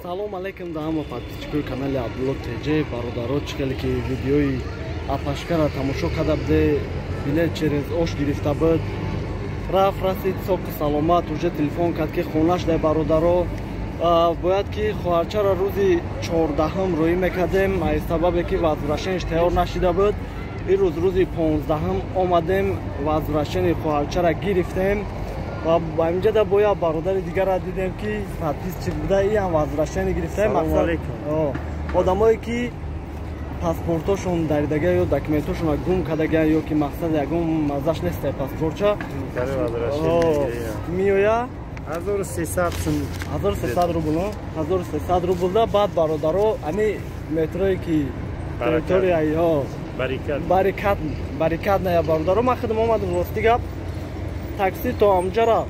Салом алейкум да ҳама подписчикои канали Абдулло ТЖ бародаро чихеле ки видеои апашкара тамошо карда буде билет через ош гирифта буд рафт расид соки саломат уже телефон кард ки хонаш дай бародаро бояд ки хоҳарчара рӯзи 14 рӯӣ мекардем аз сабабе ки возвращениш тайёр нашида буд ин рӯз рӯзи 15 омадем возвращени хоҳарчара гирифтем ва ба инҷода бояд бародари дигара дидем ки подписчик буда и ҳам возвращение гирифтаем. Одамое ки паспортошон даридага ё документошон гум кардага ё ки мақсад ягон маззаш нест паспортча миёя 1300 рубл 1300 рублда баъд бародаро ами метрое ки территорияи барикат ная бародаро ман худам омадам рости гап такси то амҷара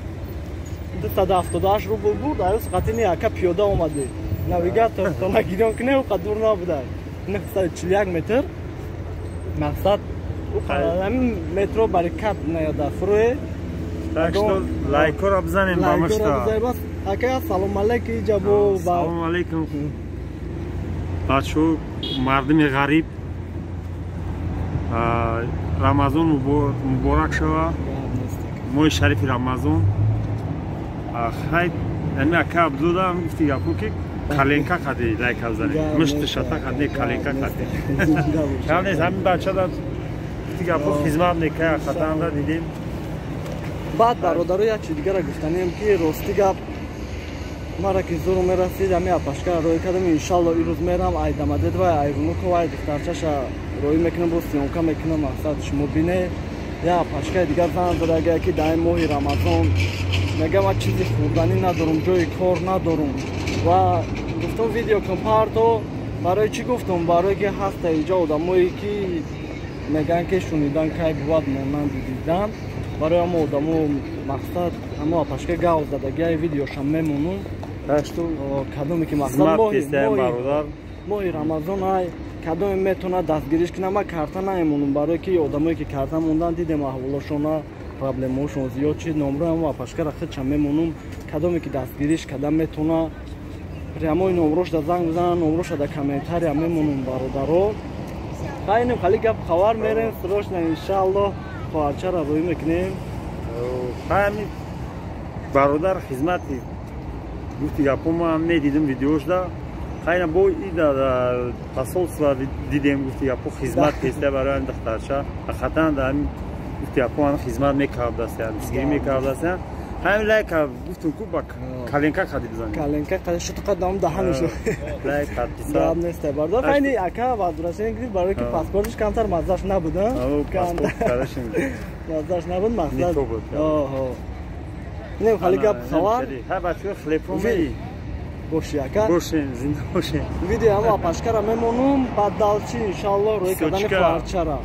278 рубл буд аёс қатини ака пиёда омаде навигатор то нагирён ки не уқа дур набуда 941 метр мақсад ами метро барикат наяда фурӯе так что лайкора бзанем ба мушта ака салом алейкум ҷабо салом алейкум бачо мардими ғариб рамазон муборак шава моҳи шарифи рамазон хай ами ака абдулла гуфти гапо ки каленка кади лайка бзанем мушти шата кади каленка кади кам нест ҳамин бачада гуфти гапо хизмат мекая хатанда дидем баъд бародаро як чи дигара гуфтанем ки рости гап мара ки зуру мерасид ами апашкара роӣ кардам иншалло ин рӯз мерам айдамадедвай айвунуковай духтарчаша роӣ мекунам бо сиёнка мекунам мақсад шумо бине я апашкаи дигар зан задага ки дар ин моҳи рамазон мегам ма чизи хӯрданӣ надорум ҷои кор надорум ва гуфтам видео компарто барои чӣ гуфтам барое ки ҳаста инҷа одамое ки мегӯянд ки шунидан кай бувад монанди дидан барои ҳама одамо мақсад ҳама апашка гав задагиаи видеошам мемонум кадоме ки мақсад моҳи рамазон ай кадоме метавонад дастгириш кунад ма карта наемонум барое ки одамое ки карта мондан дидем аҳволошона проблемаҳошон зиёд чи номрои ҳама апашкара худчам мемонум кадоме ки дастгириш карда метавонад прямои номрошда занг бизанад номроша дар комментария мемонум бародаро хайнем хали гап хабар мерем срочно иншалло хоҳарчара роӣ мекунем ҳами бародар хизмати гуфти гапо ман медидим видеошда хайна бо ида посолства дидем гуфти гапо хизмат кеста барои ҳамин духтарча хатан да ҳамин гуфти гапо ман хизмат мекардастян дистгирӣ мекардастян ҳамин лайка гуфтум ку ба каленка кади бизанем каленка кади шуто қадам даҳануш лайк подписа дам неста бардар хайни ака возвращение гирифт барое ки паспортиш камтар маззаш набуд маззаш набуд мақсад не хали гап хавар ҳа бачаҳо хлебро меи боши ака бошен зинда бошен видео ҳама апашкара мемонум баъд далчи иншалло роҳи кардани хоҳарчара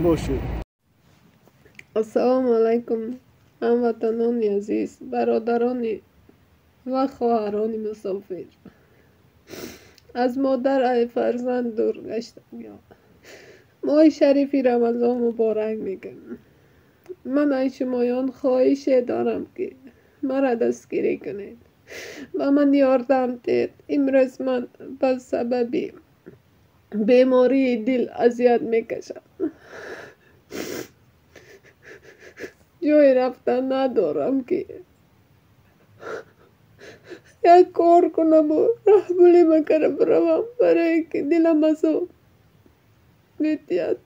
бошед. ассалому алайкум ҳамватанони азиз бародарони ва хоҳарони мусофир аз модар ай фарзанд дур гаштам моҳи шарифи рамазон муборак мегӯям ман аз шумоён хоҳише дорам ки мара дастгирӣ кунед ба ман ёрдам диҳед имрӯз ман ба сабаби бемории дил азият мекашам ҷое рафтан надорам ки як кор кунаму раҳгулӣ макара биравам барое ки дилам азо метиҳад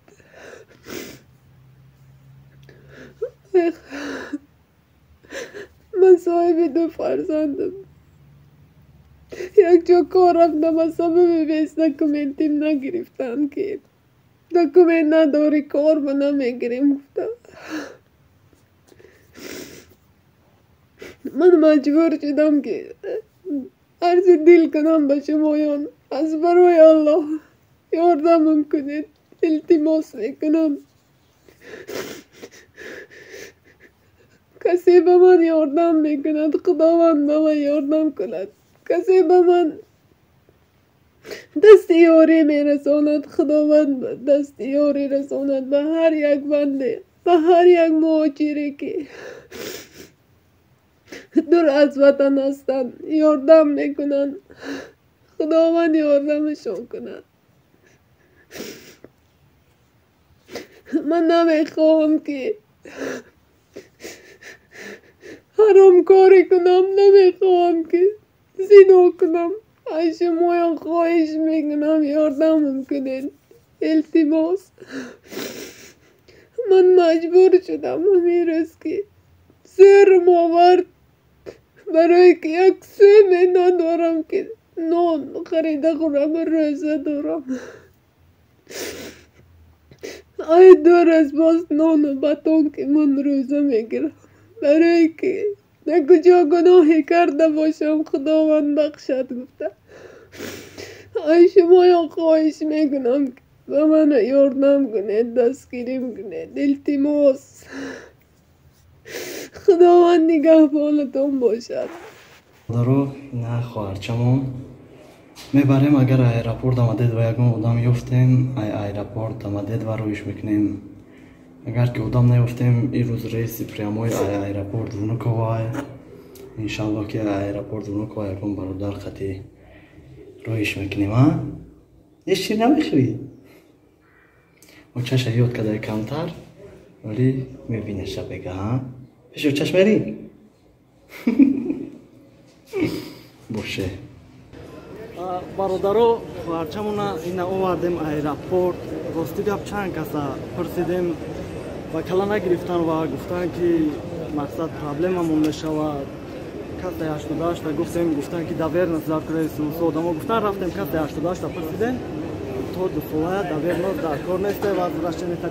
ман соҳиби 2 фарзандам якҷо кор рафтам аз сабаби вес документим нагирифтанд ки документ надорӣ кор ба намегирем гуфтам ман маҷбур шудам ки арзи дил кунам ба шумоён аз барои аллоҳ ёрдамам кунед илтимос мекунам касе ба ман ёрдам мекунад худованд ба ман ёрдам кунад касе ба ман дасти ёрӣ мерасонад худованд дасти ёрӣ расонад ба ҳар як банде ба ҳар як муҳоҷире ки دور از وطن هستن یاردم میکنن خداوند یاردمشون کنن من نمیخواهم که حرام کاری کنم نمیخواهم که زنا کنم از شما خواهش میکنم یاردمم کنین التماس من مجبور شدم همین روز که سرم آورد برای که یک سومی ندارم که نان خریده خورم روزه دارم ای دور از باز نان و بطون که من روزه میگیرم برای که نه کجا گناهی کرده باشم خداوند بخشد گفته ای شما یا خواهش میکنم که به من یاردم کنید دستگیریم کنید التماس خداوند نگهبانتون باشد دارو نه خواهرچمون میبریم اگر ایرپورت آمدید و یکم آدم یفتیم ایرپورت آمدید و رویش میکنیم اگر که آدم نیفتیم این روز ریسی پریاموی ایرپورت ونوکوای انشالله که ایرپورت ونوکوای یکم برادر خطی رویش میکنیم ها هیچ چی نمیخوی و چش یاد کده کمتر ولی میبینه شبگه ها پیشو چش میری باشه برادرو خواهرچمونا اینا اومدیم ایرپورت راستی گپ چند کسا پرسیدیم و کلا نگرفتن و گفتن که مقصد پرابلممون نشود کسی 88 گفتیم گفتن که داورنس در کریسو سودما گفتن رفتیم کسی 88 پرسیدیم تو دفعه داورنس در کار نیسته و از راشنه که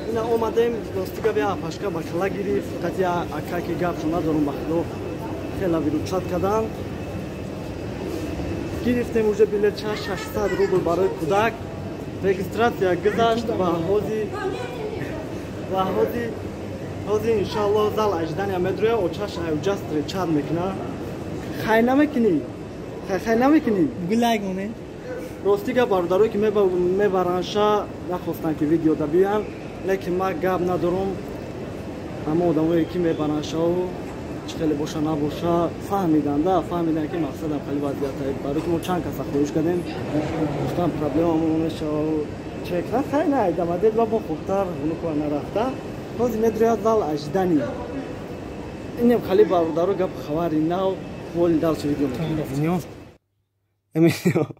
اینا اومدیم راستی گپ یا پاشکا با کلا گرفت کتی اکا که گپ شما دارم بخلو خیلی ویرو چت کردن گرفتیم اونجا بلیت 600 روبل برای کودک رجیستراسیا گذاشت و هازی انشالله زال اجدان یا مدروی و چش ایوجست چاد میکنه خیلی نمیکنی بگو مونه راستی که باردارو که میبرانشا نخواستن که ویدیو دا بیان لیکن ما گاب ندارم اما آدمایی که میبرانشا و خیلی باشه نباشه فهمیدن که مقصدم خیلی وضعیته برای که ما چند کسا خروش کردیم گفتم پرابلممون میشه و چکرا خیلی نایدم دید و با خوبتر اونو که نرفته بازی مدریات زال اجدنی اینم خیلی باردارو گپ خواری نو ولی دار چه ویدیو میکنم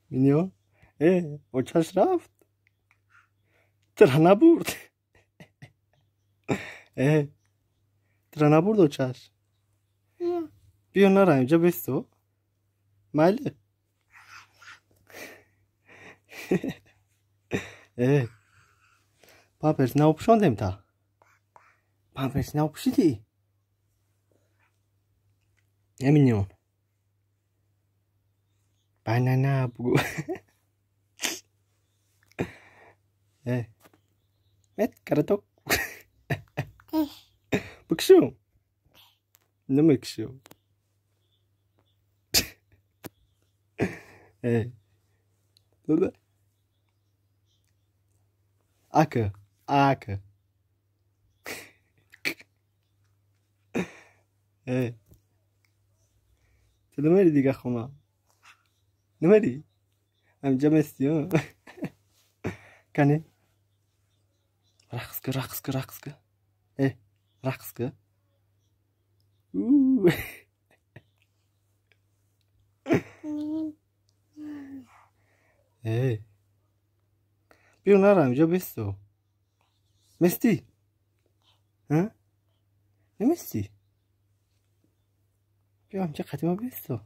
مینیو با چش رفت ترا نبورد ترا نبورد و چش بیا نرا اینجا بستو ماله پامپرس نپوشاندم تا پامپرس نپوشیدی امینیون بانانا بگو مت کارتو بکشو نمیکشو بابا آکه تو نمیری دیگه خونه نمیری همینجا مستی ها کنی رقص که رقص که بیو نرم اینجا بستو مستی ها نمیستی بیا اینجا قدیما بستو